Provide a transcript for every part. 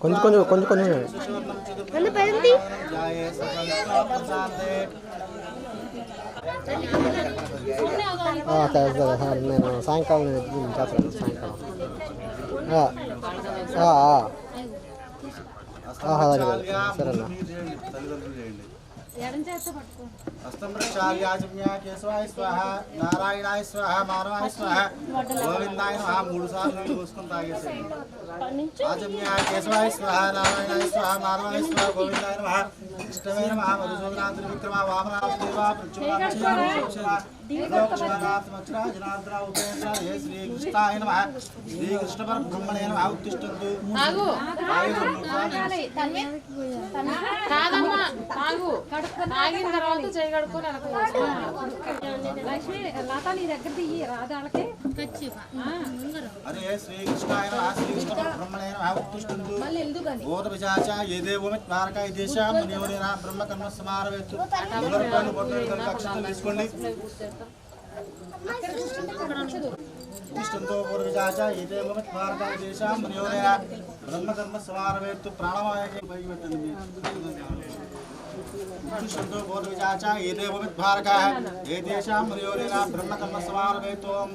కొంచెం నేను సాయంకాలం చేస్తాను సాయంకాలం సరేనా हस्तं प्रक्षाल्याचम्य केशवाय स्वाहा नारायणाय स्वाहा मानवाय स्वाहा गोविंदाय नमः मूడు సార్లు నీళ్ళు పోసుకొని తాగేసేయండి आचम्य केशवाय स्वाहा नारायणाय स्वाहा मानवाय स्वाहा गोविंदाय नमः इष्टवे नमः मधुसूदनाथ त्रिविक्रम वामनाथ देवा प्रचुरानाथ लोकनाथ जनार्दन उपेन्द्र हे श्री कृष्णाय नमः श्री कृष्ण परब्रह्मणे नमः उत्तिष्ठन्तु ఆగు కాదమ్మా ఆగు ఆగిన తర్వాత చేయగడుకొని లక్ష్మి లత నీ దగ్గర దిగి రాదాలకే अरे श्री कृष्णाय नमः श्री कृष्ण परब्रह्मणे नमः उत्तिष्ठन्तु बोध विचाचा ये देवोमित भारका देशा मुनिवरेना ब्रह्म कर्म समारवेतु मूलर्पण बोधन कक्षतल తీసుకోండి उत्तिष्ठन्तो बोध विचाचा ये देवोमित भारका देशा मुनिवरेना ब्रह्म कर्म समारवेतु प्राणवायुके పైకి పెట్టండి उत्तिष्ठन्तो बोध विचाचा ये देवोमित भारका ये देशा मुनिवरेना ब्रह्म कर्म समारवेतु ओम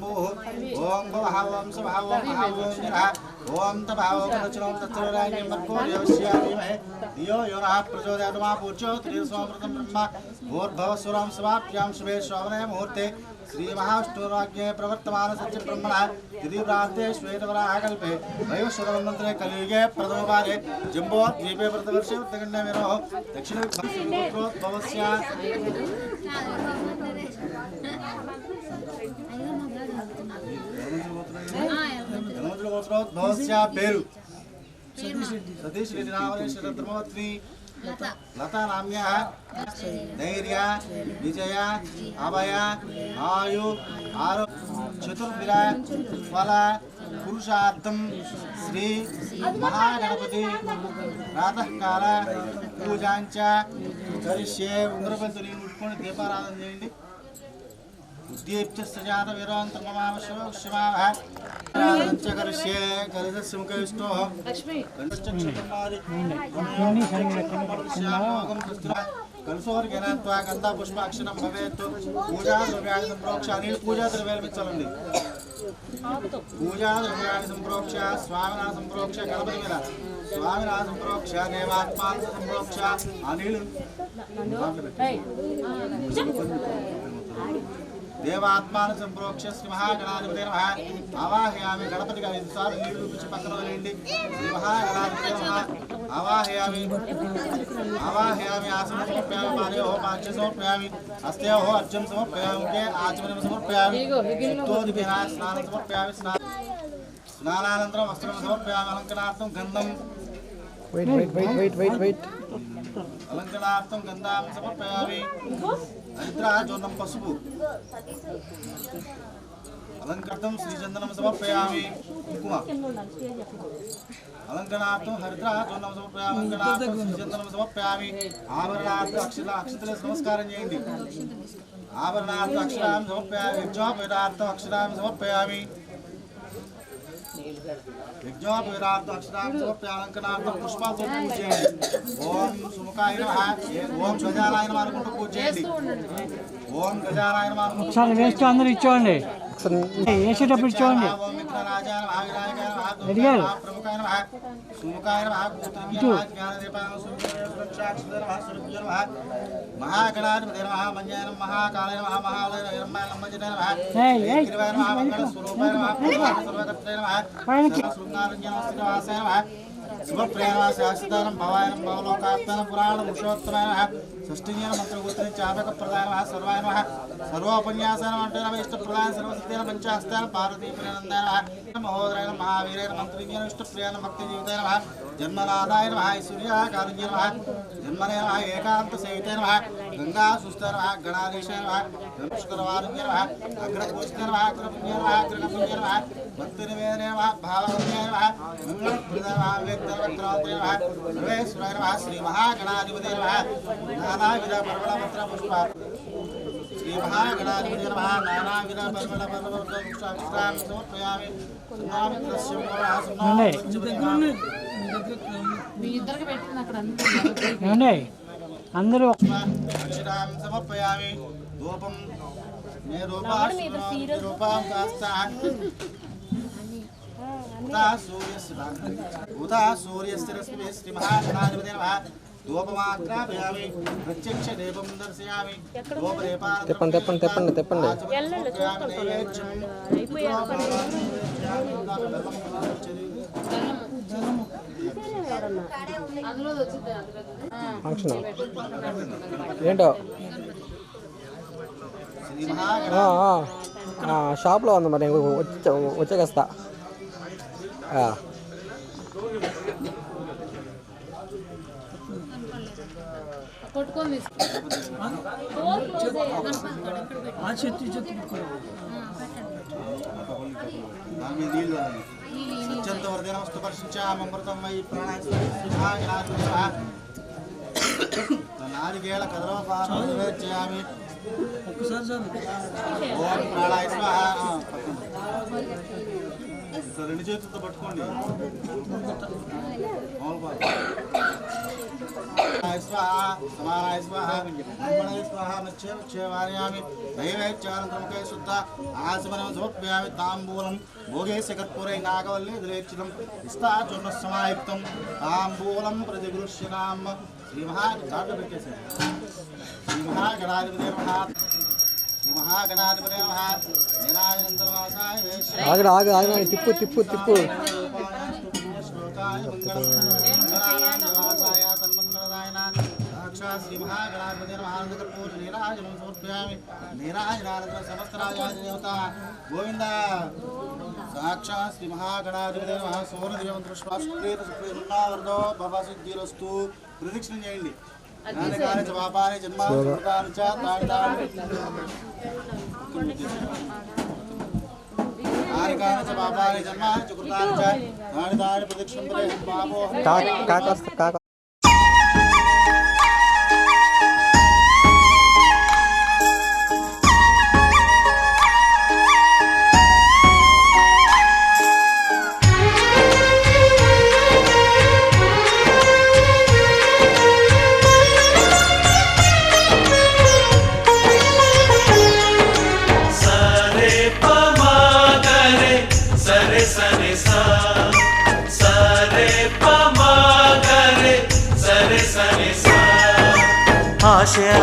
भवः ओम सभः ओम महाओम जनः ओम तभाव कचनों तत्सर्वराज्ञं मर्को देवस्यामहे धियो यो नः प्रचोदयात् मा पूज्यो त्रिस्वामृतं ब्रह्म भूर्भुवस्वरं समाप्यां शुभे श्रावणे मुहूर्ते श्री महाविष्णुराज्ञे प्रवर्तमान सत्य ब्रह्मणः यदि प्रान्ते श्वेतवराहकल्पे वैवस्वतमन्त्रे कलियुगे प्रथमवारे जम्बो द्वीपे व्रतवर्षे उत्तरखण्डे मेरोः दक्षिणोद्भवस्य भवस्य पेरु सतीश रेड्डी नामने शतधर्मवत्नी लता नाम्याः धैर्य विजय अभय आयु चतुर्विरा फल पुरुषार्थम श्री महागणपति प्रातः काल पूजांच करिष्ये उग्रपंचुनी मुट्टुकोंडि दीपाराधన చేయండి उद्दीप्य सजात वीरांतममावश्यमावः करिष्ये कलशस्य मुखे विष्णोः कलशोर्घ्यनात्वा गंधा पुष्पाक्षरं भवेत् पूजा द्रव्याणि संप्रोक्ष्य अनिल पूजा द्रव्याणि मिच्छलंడి पूजा द्रव्याणि संप्रोक्ष्य स्वामिना संप्रोक्ष्य गणपति मेला स्वामिना संप्रोक्ष्य देवात्मा संप्रोक्ष्य अनिल देवात्मान संप्रोक्ष्य श्री महागणाधिपते नमः आवाहयामि गणपति का 5 सार्లు నీళ్లు పిచ్చి పక్కన వదిలేయండి శ్రీ మహాగణాధిపతే నమః आवाहयामि आसनं समर्पयामि पादयोः पाद्यं समर्पयामि हस्तयोः अर्घ्यं समर्पयामि मुखे आचमनं समर्पयामि चित्तोदकेन स्नानं समर्पयामि स्नानानन्तरं वस्त्रं समर्पयामि अलङ्करणार्थं गन्धं वेट अलङ्करणार्थं गन्धां समर्पयामि हरिद्राचूर्णं पसुपु अलङ्कृतं श्रीचन्दनं समर्पयामि कुङ्कुम अलङ्करणार्थं हरिद्राचूर्णं समर्पयामि अलङ्करणार्थं श्रीचन्दनं समर्पयामि आभरणार्थं अक्षतले नमस्कारं చేయండి आभरणार्थं अक्षरां समर्पयामि यज्ञोपवीतार्थं अक्षरां समर्पयामि यज्ञोपवीतार्थं अक्षरां समर्पयामि अलङ्करणार्थं पुष्पालతో పూజ చేయండి ఓం సుముఖాయ నమః ఓం గజానాయ నమః అనుకుంటూ పూజ చేయండి ఓం గజానాయ నమః చాలా వేస్ట్ అందరూ ఇచ్చేయండి వేసేటప్పుడు ఇచ్చేయండి महागणाधिपते नमः मन्याय नमः महाकालाय नमः महालय नमः नमः नमः मंगल स्वरूपाय नमः सर्वकर्ताय नमः शृंगारज्ञ नमस्ते नमः शुभप्रियाय शाश्वतानं भवायनं भवलोकात्मनं पुराणं पुरुषोत्तमाय नमः षष्ठीयन मंत्रगोत्रे चापक प्रदाय नमः सर्वाय नमः सर्वोपन्यासाय नमः इष्टप्रदाय सर्वसिद्धेन पंचास्तान पार्वती प्रियनन्दाय नमः महोदराय नमः महावीराय मंत्रिज्ञान इष्टप्रियाय भक्तिजीविताय नमः जन्मनादाय नमः ऐश्वर्याकारुण्य नमः जन्मने नमः एकांत सेविते नमः गंगा सुस्ताय नमः गणाधीशाय नमः नमस्कारवारुण्य नमः अग्रपूज्य नमः अग्रपुण्य नमः अग्रपुण्य नमः भक्तिनिवेदने नमः भाववन्य नमः मंगलप्रदाय नमः वेक्तवक्त्रात्रे नमः सर्वेश्वराय नमः श्री महागणाधिपते नमः नानाविध पर्वणपत्र पुष्प श्री महागणाधिपते नमः नानाविध पर्वणपत्र पुष्पाक्षरां समर्पयामि सुनामित्रस्य नमः सुनामित्रस्य మీ ఇద్దరికి పెట్టింది అక్కడ ఏమండి అందరూ అక్షరాం సమర్పయామి ధూపం మే రూపం కాస్త ఉదా సూర్యస్య రశ్మి శ్రీ మహాగణాధిపతే నమః ధూపమాగ్రాపయామి ప్రత్యక్ష దీపం దర్శయామి తెప్పండి అందులో వచ్చింది ఫంక్షన్ ఏంటో షాప్లో ఉంది మరి వచ్చేస్తా కొట్టుకొని సత్యంతవర్ధనమస్తు పరిశుచామృతం వై ప్రాణాయ నారికేళ కదరవపామి ఓం ప్రాణాయ స్వాహ. రెండు చేతులతో పట్టుకోండి. సమానాయ స్వాహ బ్రహ్మణాయ స్వాహ మచ్చేవార్యామి దైవైత్యానంతరముఖే శుద్ధ ఆసమనం సమర్పయామి తాంబూలం భోగేశ కర్పూరై నాగవల్లి దులేక్షితం ఇస్తాచూర్ణ సమాయుక్తం తాంబూలం ప్రతిగృష్యతాం శ్రీ మహాగణాధిపతే నమః శ్రీ మహాగణాధిపతే నమః నీరాజనంతరవాసాయ ఆగు తిప్పు శ్రీ మహాగణాధిపతి ఆనందకర్పూర నీరాజనం సమర్పయామి నీరాజనానంతరం సమస్తరాజదేవత గోవింద సాక్షాత్ శ్రీ మహాగణాధిపతి సౌరదేవం దృష్ట్వాస్ప్రీత సుప్రీన్నావర్దో భవ సిద్ధిరస్తు. ప్రదక్షిణం చేయండి. జ్ఞానకాని చ పాపాని జన్మాని చ తాళితాళి జ్ఞానకాని చ పాపాని జన్మాని చ కృతాని చ తాళితాళి ప్రదక్షిణం పరే పాపో కాక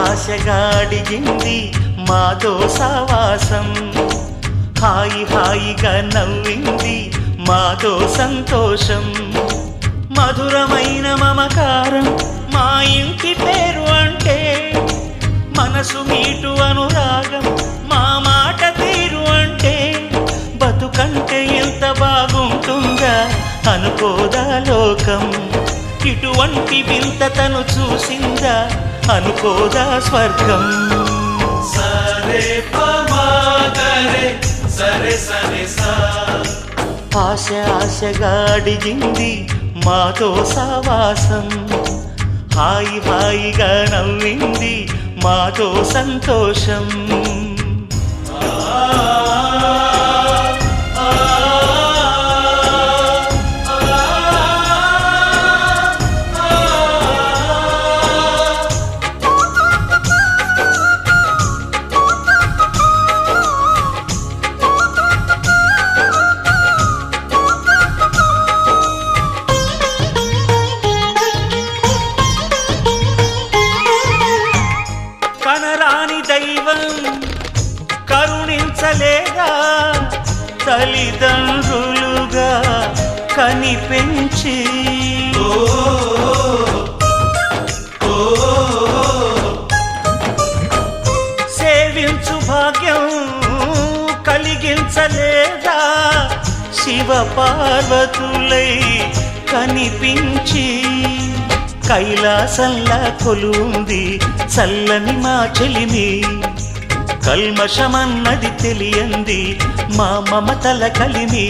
ఆశగా అడిగింది మాతో సావాసం, హాయిగా నవ్వింది మాతో సంతోషం, మధురమైన మమకారం మా ఇంటి పేరు అంటే, మనసు మీటు అనురాగం మా మాట తీరు అంటే, బతుకంటే ఎంత బాగుంటుందా అనుకోదా లోకం, ఇటువంటి వింత తను చూసిందా అనుకోదా స్వర్గం. సరే పమాగరే సరే సరే సా. ఆశగా అడిగింది మాతో సావాసం, హాయిగా నవ్వింది మాతో సంతోషం. కనరాని దైవం కరుణించలేదా, తల్లిదండ్రులుగా కనిపెంచి సేవించు భాగ్యం కలిగించలేదా, శివ పార్వతులై కనిపించి కైలాసంలా కొలుంది చల్లని మా చెలిమి, కల్మషమన్నది తెలియంది మా మమతల కలిమి,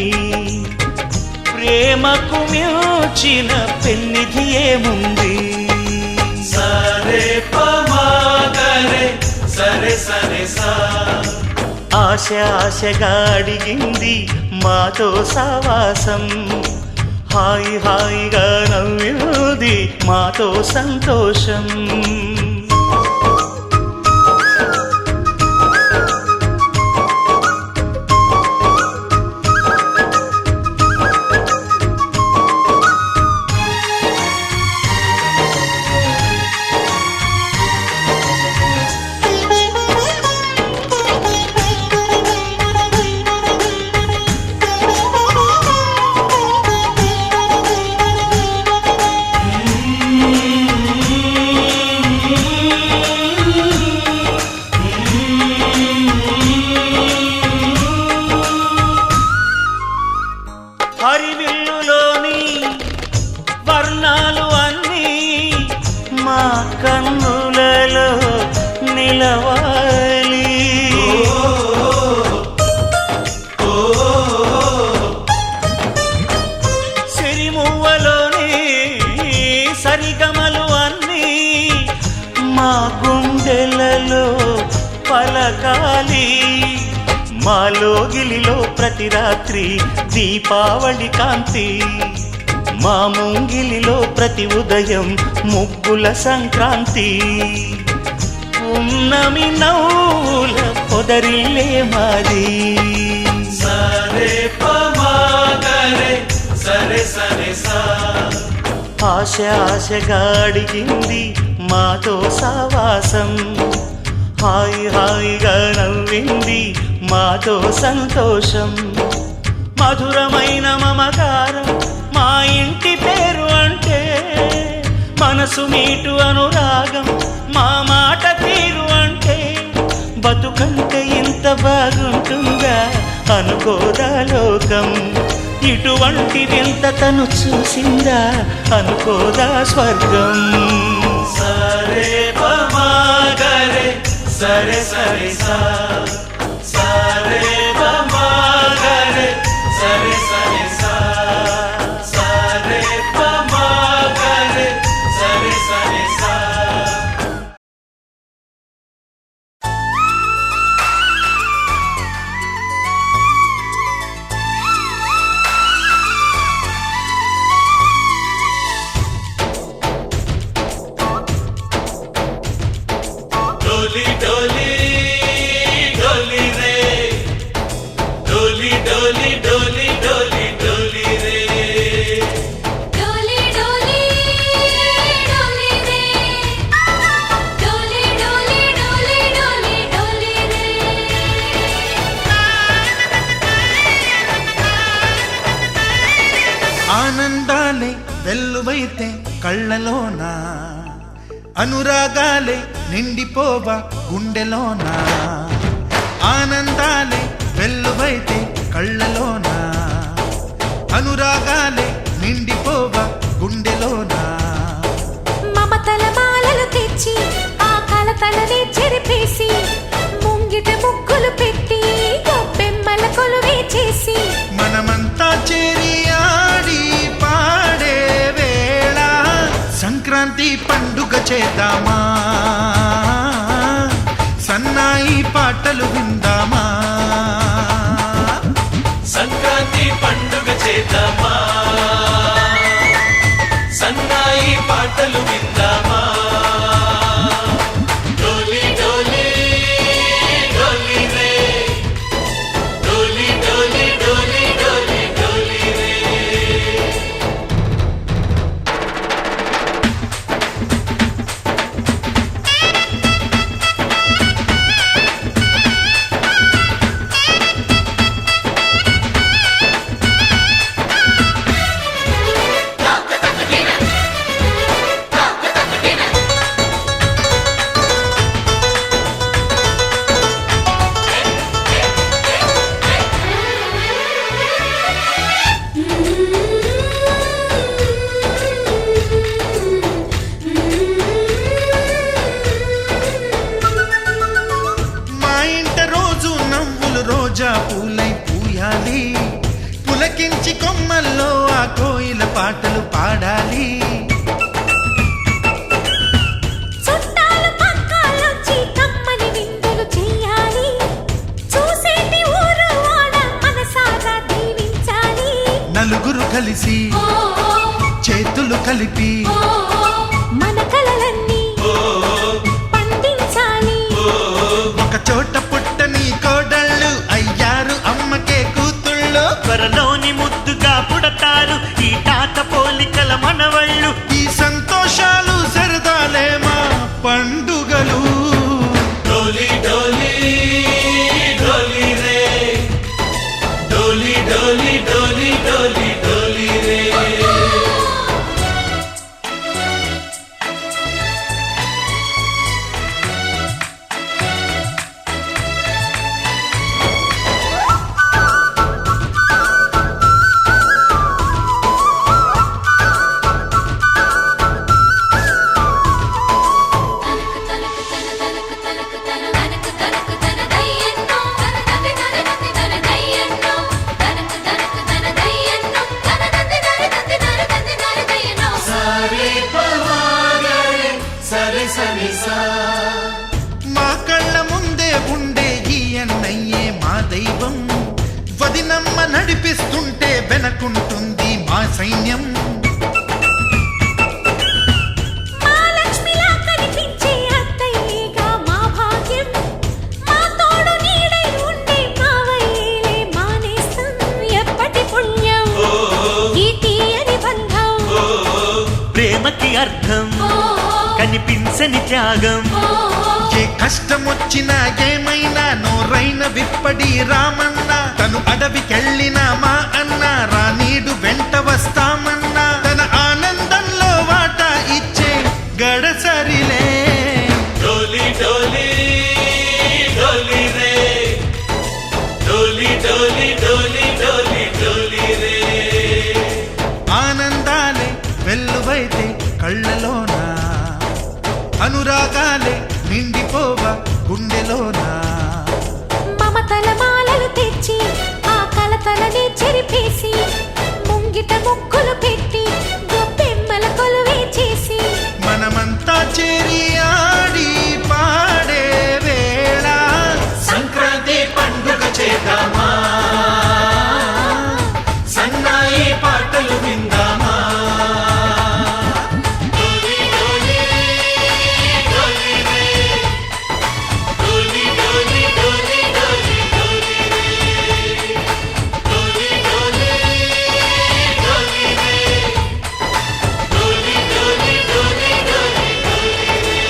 ప్రేమకు మించిన పెన్నిధి ఏముంది. సరే పమాగరే సరే సరే సా. ఆశగా అడిగింది మాతో సావాసం, హాయి హాయిగా నవ్వింది మాతో సంతోషం. హరివిల్లులోని వర్ణాలు అన్నీ మా కన్నులలో నిలవాలి. సిరిమువ్వలోని సరిగమలు అన్నీ మా గుండెలలో పలకాలి. మాలోగిలిలో ప్రతి రాత్రి దీపావళి కాంతి, మా ముంగిలిలో ప్రతి ఉదయం ముగ్గుల సంక్రాంతి. ఉన్నమి నవ్వుల పొదరిల్లే మాది. సరే పమాగరే సరే సరే సా. ఆశ ఆశగా అడిగింది మాతో సావాసం. హాయి హాయిగా నవ్వింది మాతో సంతోషం. మధురమైన మమకారం మా ఇంటి పేరు అంటే, మనసు మీటు అనురాగం మా మాట తీరు అంటే, బతుకంటే ఇంత బాగుంటుందా అనుకోదా లోకం. ఇటువంటి వింత తను చూసిందా అనుకోదా స్వర్గం. సరే పమాగరే సరే సరే సా. సరే పమాగరే సరే సరే సా. సరే పమాగరే సరే సరే సా. డోలి డోలి డోలి రే, డోలి డోలి డోలి డోలి డోలి రే. డోలి డోలి డోలి రే, డోలి డోలి డోలి డోలి డోలి రే. ఆనందాలే వెల్లువైతే కళ్ళలోనా, అనురాగాలే నిండిపోవా గుండెలోనా. ఆనందాలే వెల్లువైతే కళ్ళలోనా, అనురాగాలే నిండిపోవా గుండెలోనా. మమతల మాలలు తెచ్చి ఆ కలతలనే చెరిపేసి, ముంగిట ముగ్గులు పెట్టి గొప్పెమ్మల కొలువే చేసి, మనమంతా చేరి ఆడి పాడే వేళ సంక్రాంతి పండుగ చేద్దామా, సన్నాయి పాటలు విందామా. సంక్రాంతి పండుగ చేద్దామా, సన్నాయి పాటలు విందామా. డోలి డోలి డోలి రే, డోలి డోలి డోలి డోలి డోలి రే. రోజా పూలై పూయాలి, పులకించి కొమ్మల్లో ఆ కోయిల పాటలు పాడాలి. చుట్టాలు పక్కాలొచ్చి కమ్మని విందులు చెయ్యాలి, చూసేటి ఊరు వాడ మనసారా దీవించాలి. నలుగురు కలిసి చేతులు కలిపి మన కలలన్నీ పండించాలి. ఒక చోట పుట్టని కోడళ్ళు అయ్యారు అమ్మకే కూతుళ్ళు. త్వరలోని ముద్దుగా పుడతారు ఈ తాత పోలికల మనవళ్ళు. ఈ సంతోషాలు సరదాలే మా పండుగలు. డోలి డోలి డోలి రే, డోలి డోలి డోలి డోలి డోలి రే. సరి సరి సా. మా కళ్ళ ముందే ఉండే ఈ అన్నయ్యే మా దైవం. వదినమ్మ నడిపిస్తుంటే వెనకుంటుంది మా సైన్యం. మా లక్ష్మిలా కనిపించే అత్తయ్యేగా మా భాగ్యం. మా తోడు నీడై ఉండే మావయ్యేలే మా నేస్తం. ఎప్పటి పుణ్యం ఈ తీయని బంధం. ప్రేమకి అర్థం కనిపించని త్యాగం. ఏ కష్టం వచ్చినా ఏమైనా నోరైన విప్పడి రామన్నా. తను అడవికెళ్ళిన మా అన్న రానీడు వెంట వస్తామన్నా. తన ఆనందంలో వాటా ఇచ్చే గడసరిలే. డోలి డోలి డోలి రే, డోలి డోలి డోలి డోలి డోలి రే. ఆనందాలే వెల్లువైతే కళ్ళలోనా, అనురాగాలే నిండిపోవ గుండెలోనా. మమతల మాలలు తెచ్చి ఆ కలతలనే చెరిపేసి ముంగిట ముక్కులు పెట్టి గొప్పెమ్మల కొలువే చేసి మనమంతా చేరి ఆడి పాడే వేళ సంక్రాంతి పండుగ చేద్దామా, సన్నాయి పాటలు విందామా. డోలి డోలి డోలి రే, డోలి డోలి డోలి డోలి డోలి రే, డోలి డోలి డోలి రే, డోలి డోలి డోలి డోలి డోలి రే.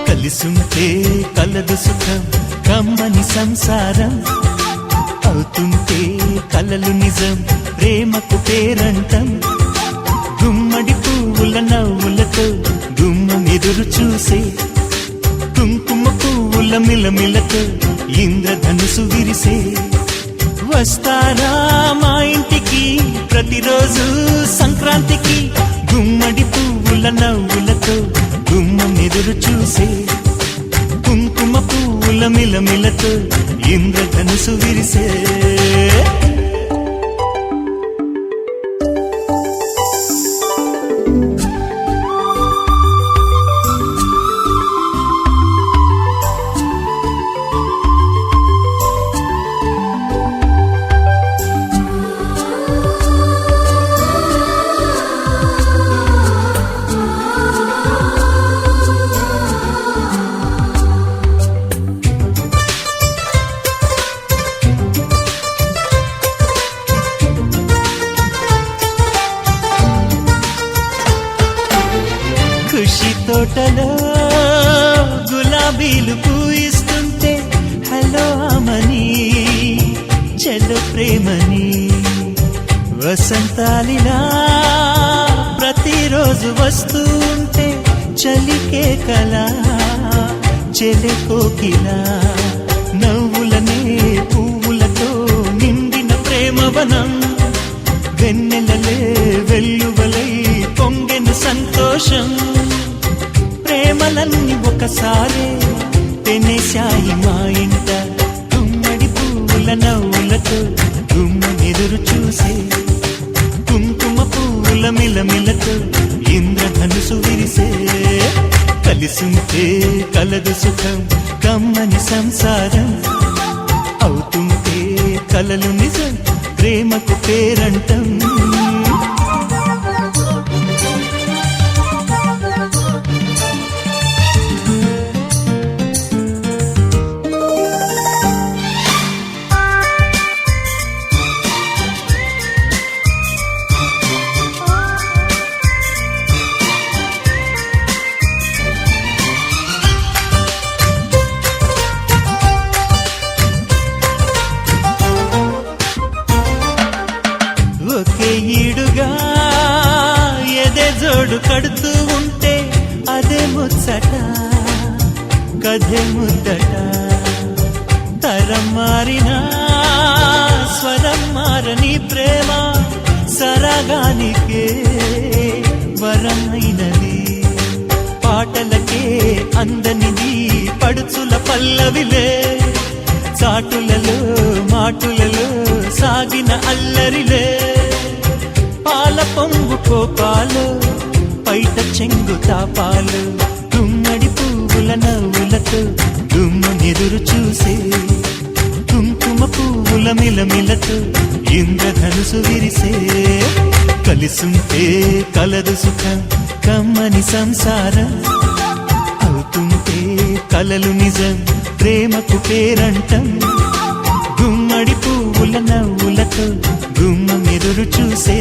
కలిసుంటే కలదు సుఖం కమ్మని సంసారం. అవుతుంటే కలలు నిజం ప్రేమకు పేరంటం. గుమ్మడి పువ్వుల నవ్వులతో గుమ్మం ఎదురు చూసే కుంకుమ పువ్వుల మిలమిలతో ఇంద్రధనుసు విరిసే. వస్తారా మా ఇంటికి ప్రతిరోజు సంక్రాంతికి. గుమ్మడి పువ్వుల నవ్వులతో గుమ్మం ఎదురు చూసే కుంకుమ పువ్వుల మిలమిలతో ఇంద్రధనుసు విరిసే. ఖుషి తోటలో గులాబీలు పూయిస్తుంటే హలో అమని చెల్లు ప్రేమని. వసంతాలిలా ప్రతిరోజు వస్తూ ఉంటే చలికే కల చెలె కోకిలా నవ్వులనే పువ్వులతో నిండిన ప్రేమవనం వెన్నెలలే వెల్లువలై పొంగెను సంతోషం ప్రేమలన్నీ ఒకసారే తెనేశాయి మా ఇంట గుమ్మడి పువ్వుల నవ్వులతో గుమ్మనెదురు చూసే కుంకుమ పువ్వుల మిలమిలతో ఇంద్రధనుసు విరిసే కలిసుంటే కలదు సుఖం కమ్మని సంసారం అవుతుంటే కలలు నిజం ప్రేమకు పేరంటం ఒకే ఈడుగా ఎదే జోడు కడుతూ ఉంటే అదే ముచ్చట కథే ముద్దట తరం మారినా స్వరం మారని ప్రేమ సరగానికే వరమైనది పాటలకే అందనిది పడుచుల పల్లవిలే చాటులలో మాటులలో సాగిన అల్లరిలే పాల పొంగు కోపాలు పైట చెంగు తాపాలు గుమ్మడి పువ్వుల నవ్వులతో గుమ్మనెదురు చూసే కుంకుమ పువ్వుల మిలమిలతో ఇంద్రధనుసు విరిసే కలిసుంటే కలదు సుఖం కమ్మని సంసారం అవుతుంటే కలలు నిజం ప్రేమకు పేరంటం గుమ్మడి పువ్వుల నవ్వులతో గుమ్మమెదురు చూసే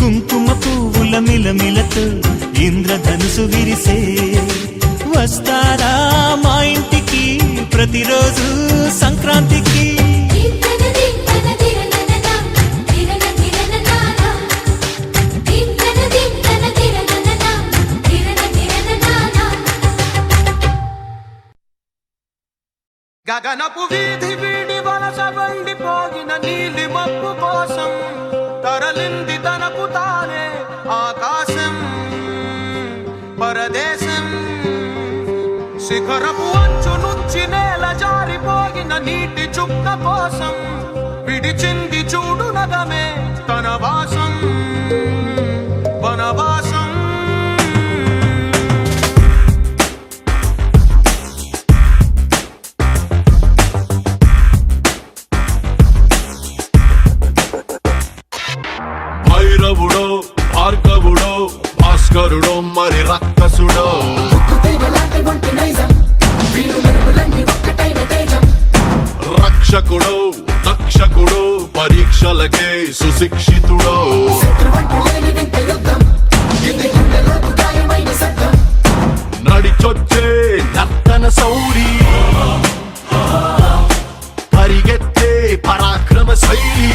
కుంకుమ పువ్వుల మిలమిలతో ఇంద్రధనుసు విరిసే వస్తారా మా ఇంటికి ప్రతిరోజు సంక్రాంతికి గగనపు వీధి వీడి వలస వండిపోగిన నీలి మబ్బు కోసం తరలింది తనకు తానే ఆకాశం పరదేశం శిఖరపు అంచు నుంచి నేల జారిపోగిన నీటి చుక్క కోసం విడిచింది చూడు నగమే తన వాసం వనవాసం భైరవుడో భార్గవుడో భాస్కరుడో మరి రక్కసుడో రక్షకుడో దక్షకుడో పరీక్షలకే సుశిక్షితుడో నడిచొచ్చే నర్తన సౌరి పరిగెత్తే పరాక్రమ శైలి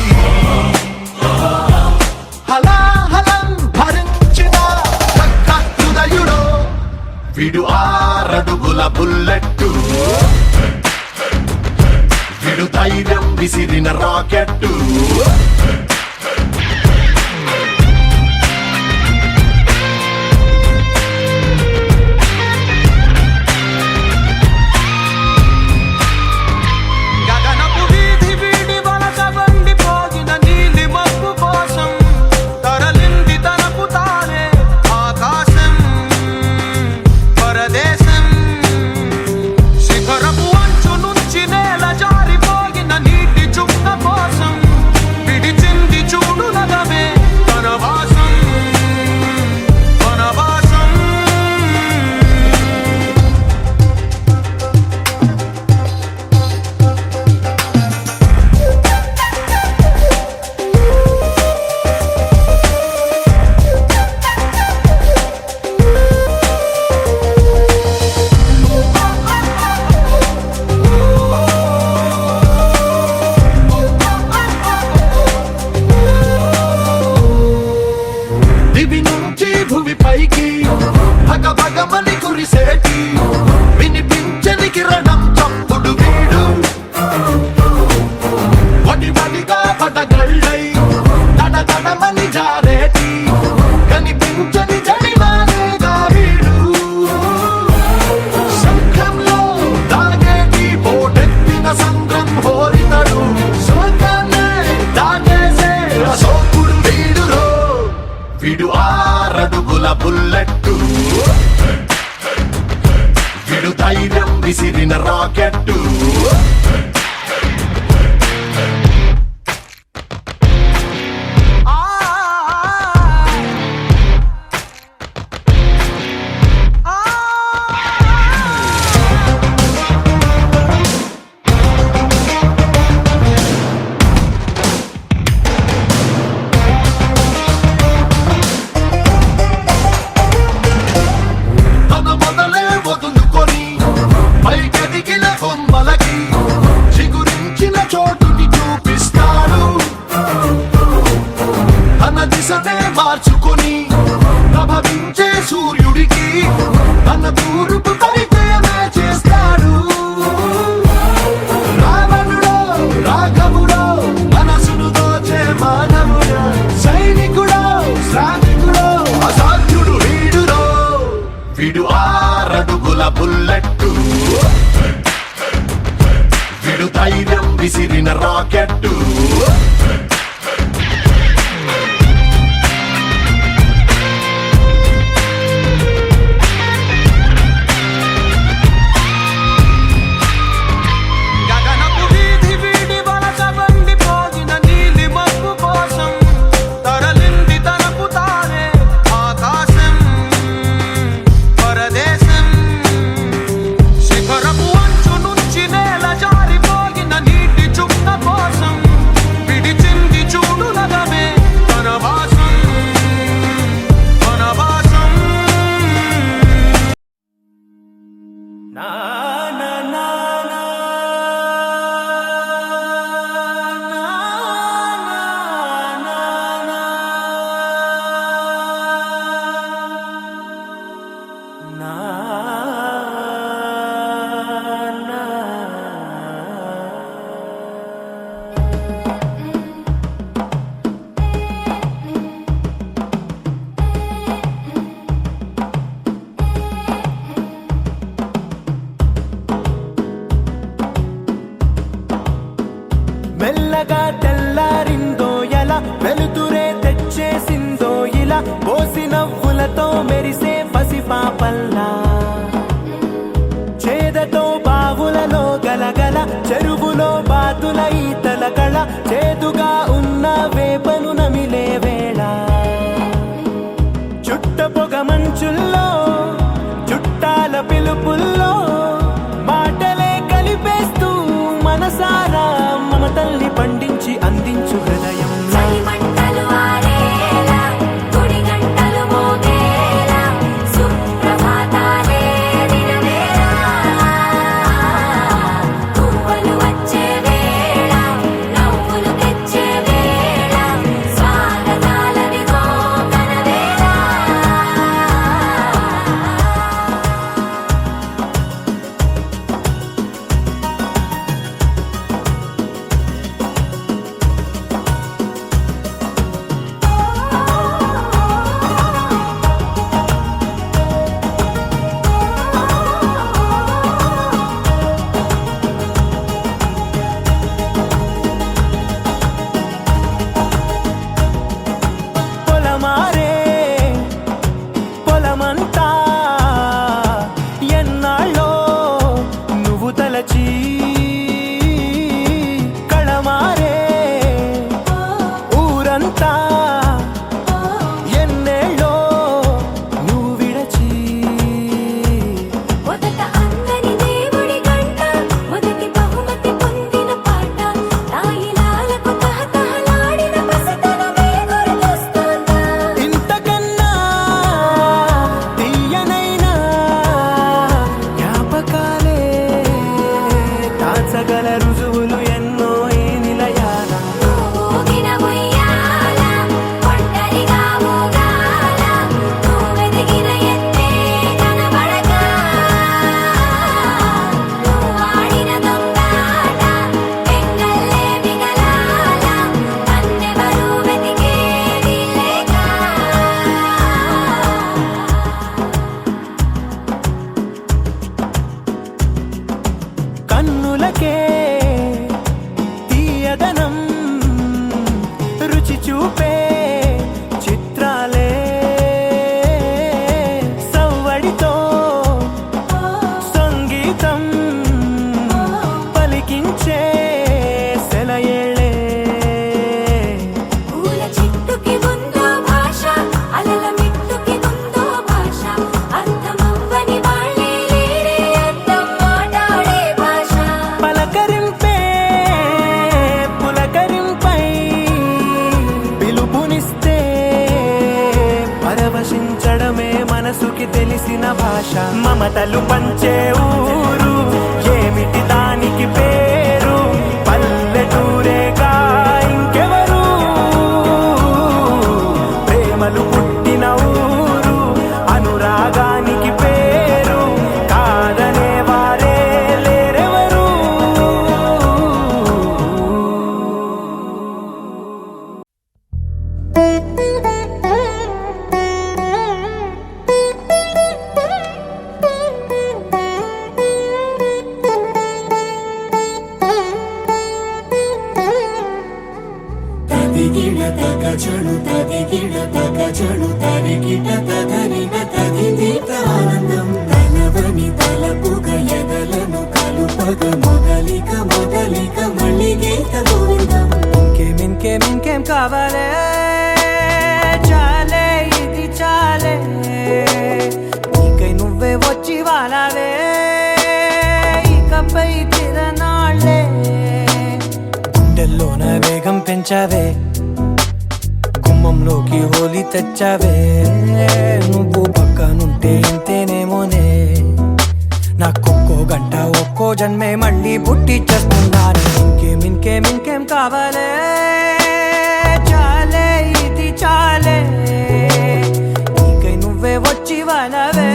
హలాహలం భరించిన హృదయుడో విడు 6 అడుగుల బుల్లెట్టు విడు ధైర్యం విసిరిన రాకెట్టు విడిచింది భగభగమని కురిసేటి వినిపించని కిరణం చప్పుడు వీడు వడి వడిగా పడగళ్ళై తడ తడమని జారేటి కనిపించని జడివానేగా వీడు శంఖంలో దాగేటి పోటెత్తిన సంద్రం హోరితడు శోకాన్నే దాగేసే అశోకుడు వీడురో వీడు 6 అడుగుల బుల్లెట్టు వీడు ధైర్యం విసిరిన రాకెట్టు తన మొదలే వదులుకొని పైకెదిగిన కొమ్మలకి చిగురించిన చోటుని చూపిస్తాడు తన దిశనే మార్చుకొని ప్రభవించే సూర్యుడికి తన తూర్పు పరిచయమే చేస్తాడు రావణుడో రాఘవుడో మనసును దోచే మానవుడో సైనికుడో శ్రామికుడో అసాధ్యుడు వీడురో వీడు 6 అడుగుల బుల్లెట్టు వీడు ధైర్యం విసిరిన రాకెట్టు గగనపు వీధి వీడి వలస బండిపోగిన నీలి మబ్బు కోసం తరలింది తనకు తానే ఆకాశం పరదేశం శిఖరపు అంచు నుంచి నేల జారిపోగిన నీటి చుక్క కోసం విడిచింది చూడు నగమే వనవాసం వనవాసం నా నా నా నా మెల్లగా తెల్లారిందో ఎలా వెలుతురే తెచ్చేసిందో ఇలా పోసి నవ్వులతో మెరిసే పసిపాపల్లా చేదతో బావులలో గలగల చెరువులో బాతుల ఈతల కళ చేదుగా ఉన్న వేపను నమిలే వేళ చుట్ట పొగ మంచుల్లో చుట్టాల పిలుపుల్లో మాటలే కలిపేస్తూ మనసారా మమతల్ని పండించి అందించు హృదయం చలిమంటలు ఆరేలా గుడి గంటలు మోగేలా సుప్రభాతాలే దినవేళ పువ్వులు వచ్చే వేళ నవ్వులు తెచ్చే వేళ స్వాగతాలనిగో కనవేళ తెలిసిన భాష మమతలు పంచే ఊరు ఏమిటి దానికి పేరు పల్లెటూరేగా ఇంకెవరు ప్రేమలు పుట్టిన ఊరు అనురాగానికి పేరు కాదనే వారే లేరెవరు తదిగిడ తగజడు తదిగిడ తగజడు తరిగిట తదరిన తదిదీత ఆనందం తలవని తలపుగ ఎదలను కలుపగ మొదలిక మొదలిక మళ్ళీ గీత గోవిందం ఇంకేం కావాలే చాలే ఇది చాలే నీకై నువ్వే వచ్చి వాలావే ఇకపై తిరనాళ్ళే గుండెల్లోన వేగం పెంచావే గుమ్మంలోకి హోలీ తెచ్చావే నువ్వు పక్కనుంటే ఇంతేనేమోనే నాకొక్కో గంట ఒక్కో జన్మే మళ్ళీ పుట్టి చేస్తున్నాను ఇంకేం కావాలే చాలే ఇది చాలే నీకై నువ్వే వచ్చి వాలవే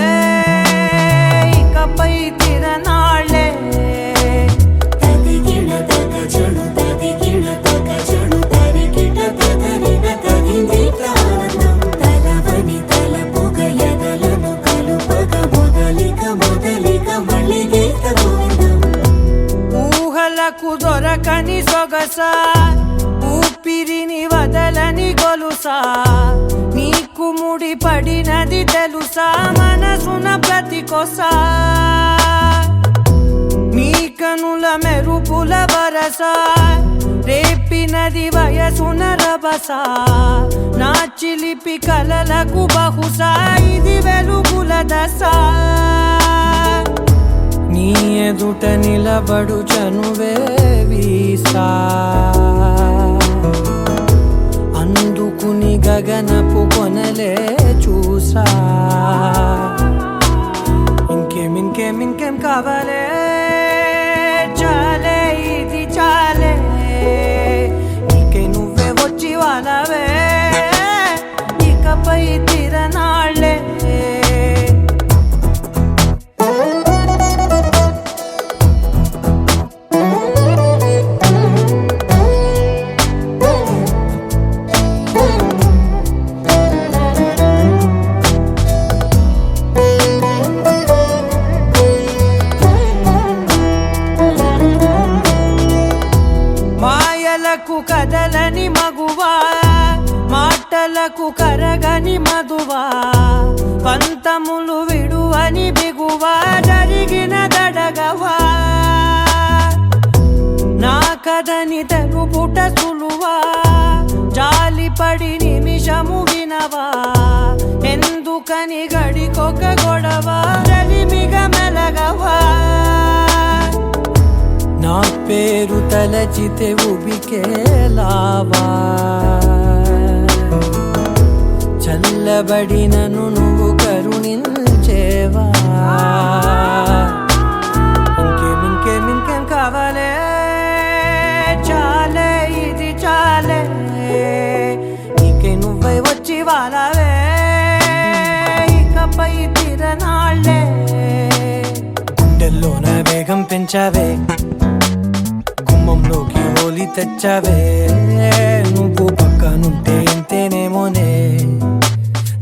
ఇకపై తిరనాళ్ళే తదిగిడ తగజడు తదిగిడ తగజడు తరిగిట తదరిన తదిదీత ఆనందం తలవని తలపుగ ఎదలను కలుపగ మొదలిక మొదలిక మళ్ళీ గీత గోవిందం ఊహలకు దొరకని సొగసా ఊపిరిని వదలని గొలుసా నీకు ముడి పడినది తెలుసా మనసున ప్రతి కొసా నీ కనుల మెరుపుల వరస రేపినది వయసున రభస నా చిలిపి కలలకు బహుశా ఇది వెలుగుల దశ నీ ఎదుట నిలబడు చనువే వీసా అందుకుని గగనపు కొనలే చూసా ఇంకేం కావాలే చాలే ఇది చాలే నీకై నువ్వే వచ్చి వాలవే ఇకపై తిరనాళ్ళే మాయలకు కదలని మగువా మాటలకు కరగని మధువా పంతములు విడువని బిగువా జరిగిన దడగవా నా కథని తెలుపుట సులువా జాలిపడి నిమిషము వినవా ఎందుకని గడికొక గొడవ రలిమిగ మెలగవా నా పేరు తలచితే ఉబికేలావా చల్లబడినను నువ్వు కరుణించేవా ఇంకేం కావాలే చాలే ఇది చాలే నీకై నువ్వై వచ్చి వాలవే ఇకపై తిరనాళ్ళే గుండెల్లోన వేగం పెంచావే గుమ్మంలోకి హోలీ తెచ్చావే నువ్వు పక్కనుంటే ఇంతేనేమోనే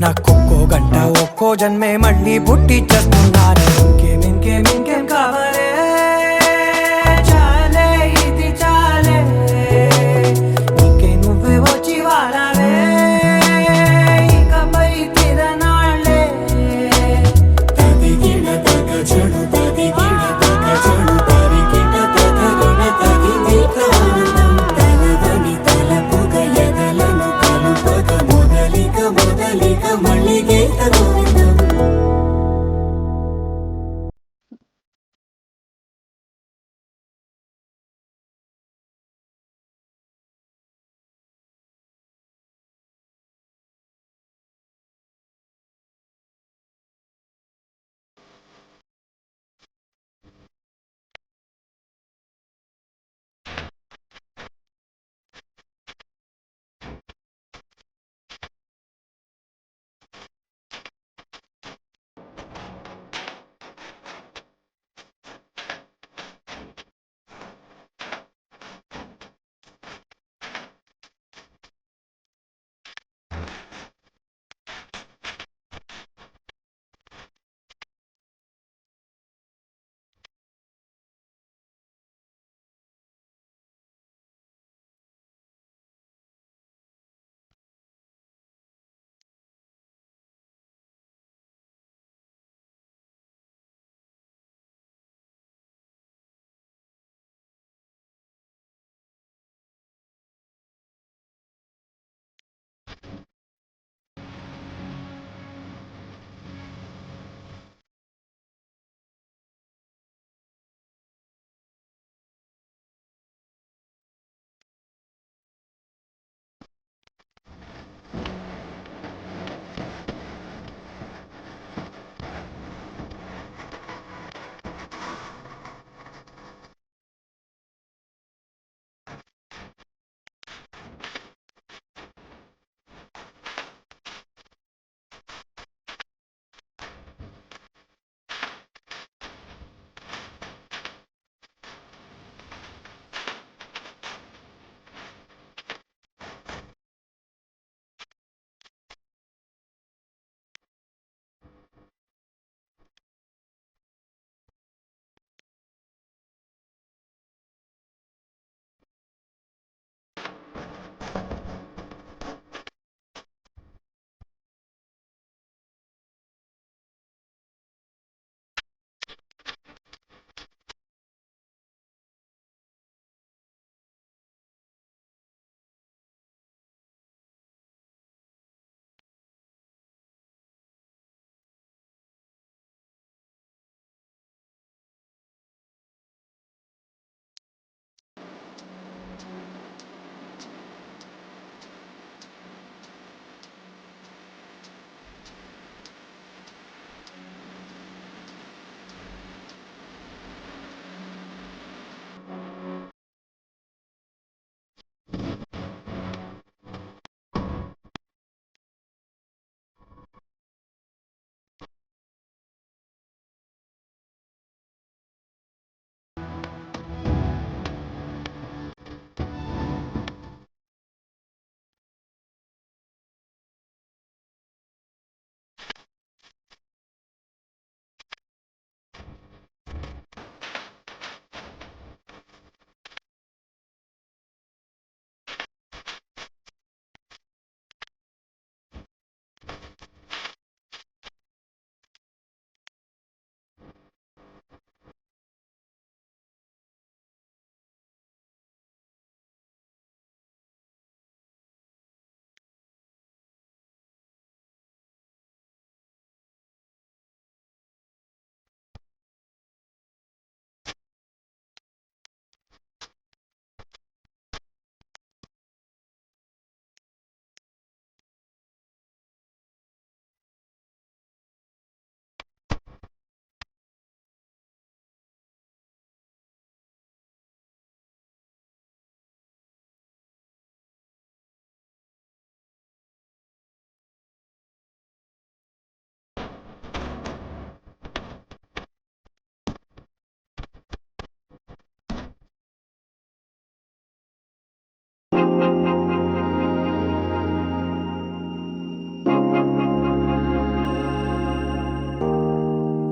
నాకొక్కో గంట ఒక్కో జన్మే మళ్ళీ పుట్టి చేస్తున్నాను ఇంకేం కావాలే చాలే ఇది చాలే నీకై నువ్వే వచ్చి వాలవే ఇకపై తిరనాళ్ళే తదిగిడ తగజడు తదిగిడ తగజడు తరిగిట తదరిన తదిదీత ఆనందం తలవని తలపుగ ఎదలను కలుపగ మొదలిక మొదలిక మళ్ళీ గీత గోవిందం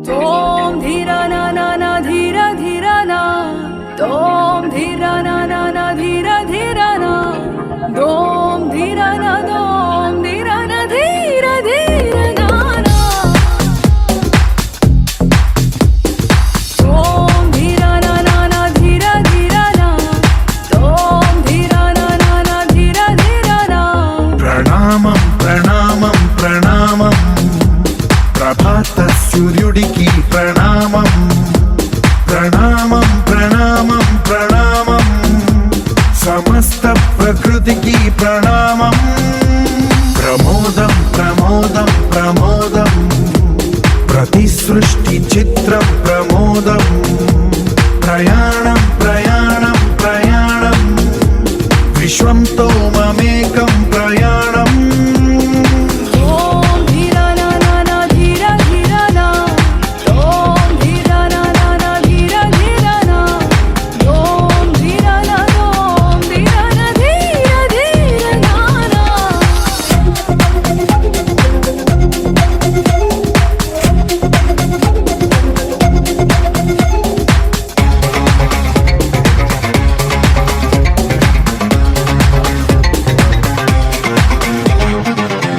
తోం ధీరా నా నా నా ధీరా ధీరా నా తోం ధీరా నా నా నా ధీరా ధీరా నా దోం ధీరా నా దోం ధీరా నా ధీరా ధీరా నా నా తోం ధీరా నా నా నా ధీరా ధీరా నా తోం ధీరా నా నా నా ధీరా ధీరా నా ప్రణామం ప్రణామం ప్రణామం ప్రభాత సూర్యుడికి ప్రణామం ప్రణామం ప్రణామం ప్రణామం సమస్త ప్రకృతికి ప్రణామం ప్రమోదం ప్రమోదం ప్రమోదం ప్రతి సృష్టి చిత్రం ప్రమోదం ప్రయాణం ప్రయాణం ప్రయాణం విశ్వంతో మమేకం ప్రయాణం ఓం ధీరా నా నా నా ధీరా ధీరా నా ఓం ధీరా నా నా నా ధీరా ధీరా నా ఓం ధీరా నా ఓం ధీరా నా ధీరా ధీరా నా నా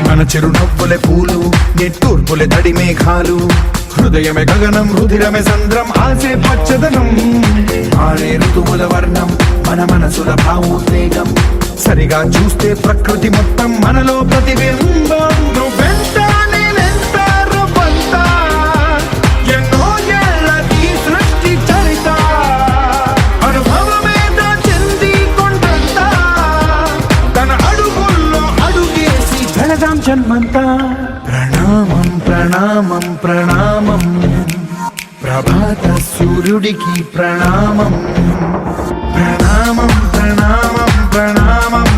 మన చిరునవ్వులే పూలు నిట్టూర్పులే తడి మేఘాలు హృదయమే గగనం రుధిరమే సంద్రం ఆసే పచ్చదనం ఆరే ఋతువుల వర్ణం మన మనసుల భావోద్వేగం సరిగా చూస్తే ప్రకృతి మొత్తం మనలో ప్రతిబింబం నువ్వెంత నేనెంత రవ్వంత ఎన్నో ఏళ్ళది సృష్టి చరిత అనుభవమే చెంది కొండంత తన అడుగుల్లో అడుగేసి జనదాం జన్మంతా ప్రణామం ప్రణామం ప్రణామం ప్రభాత సూర్యుడికి ప్రణామం ప్రణామం ప్రణామం ప్రణామం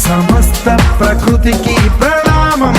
సమస్త ప్రకృతికి ప్రణామం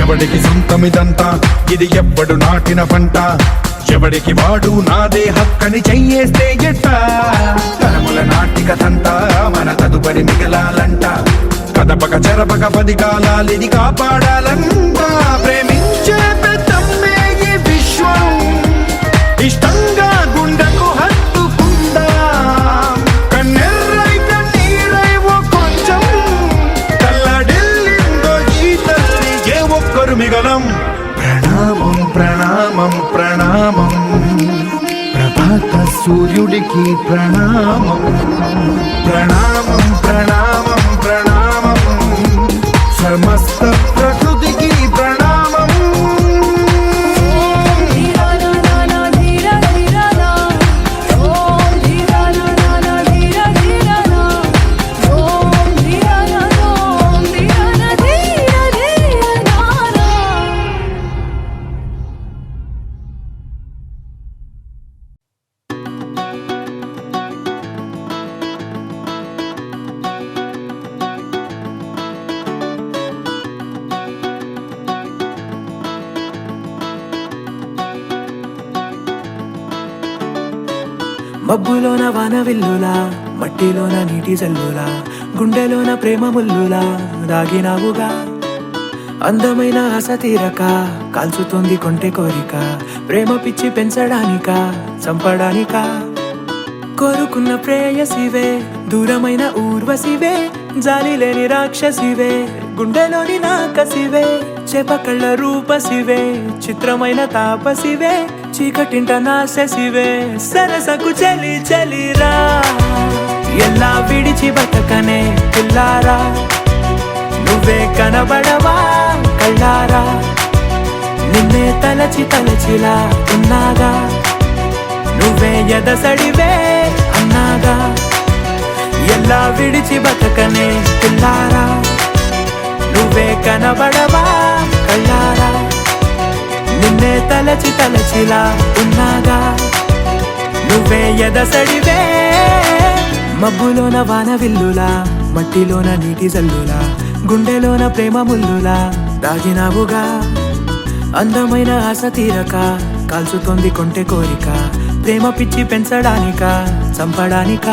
ఎవడికి సొంతమిదంతా ఇది ఎవ్వడు నాటిన పంట ఎవడికి వాడు నాదే హక్కని చెయ్యేస్తే ఎట్ట తరముల నాటిక తంట మన తదుపరి మిగలాలంట కదపక చెరపక 10 కాలాలిది కాపాడాలంట ప్రేమించే పెద్దమ్మే ఈ విశ్వం ఇష్టంగా గుండెకు హత్తుకుందా కన్నెర్రై కన్నీరై ఓ కొంచెం కల్లడిల్లిందో ఈ తల్లి ఏ ఒక్కరు మిగలం ప్రణామం ప్రణామం ప్రణామం ప్రభాత సూర్యుడికి ప్రణామం ప్రణామం ప్రణామం ప్రణామం సమస్త ప్రకృతికి ప్రణామం ఓం ధీరా నా నా నా ధీరా ధీరా నా ఓం ధీరా నా నా నా ధీరా ధీరా నా ఓం ధీరా నా ఓం ధీరా నా ధీరా ధీరా నా నా మబ్బులోన వాన విల్లులా మట్టిలోన నీటి జల్లులా గుండెలోన ప్రేమ ముల్లులా దాగినావుగా అందమైన ఆశ తీరక కాల్చుతోంది కొంటె కోరిక ప్రేమ పిచ్చి పెంచడానిక చంపడానిక కోరుకున్న ప్రేయసివే దూరమైన ఊర్వశివే జాలి లేని రాక్షసివే గుండెలోని నాకసివే చేప కళ్ళ రూపసివే చిత్రమైన తాపసివే చీకటింట నాశసివే సరసకు చలి చలిరా ఎలా విడిచి బతకనే పిల్లారా నువ్వే కనబడవా కళ్ళారా నిన్నే తలచి తలచిలా ఉన్నాగా నువ్వే ఎదసడివే అన్నాగా ఎలా విడిచి బతకనే పిల్లారా నువ్వే కనబడవా కళ్ళారా తలచి తలచిలా ఉన్నాగా నువ్వే ఎదసడివే మబ్బులోన వాన విల్లులా మట్టిలోన నీటి జల్లులా గుండెలోన ప్రేమ ముల్లులా దాగినావుగా అందమైన ఆశ తీరక కాల్చుతోంది కొంటె కోరిక ప్రేమ పిచ్చి పెంచడానిక చంపడానిక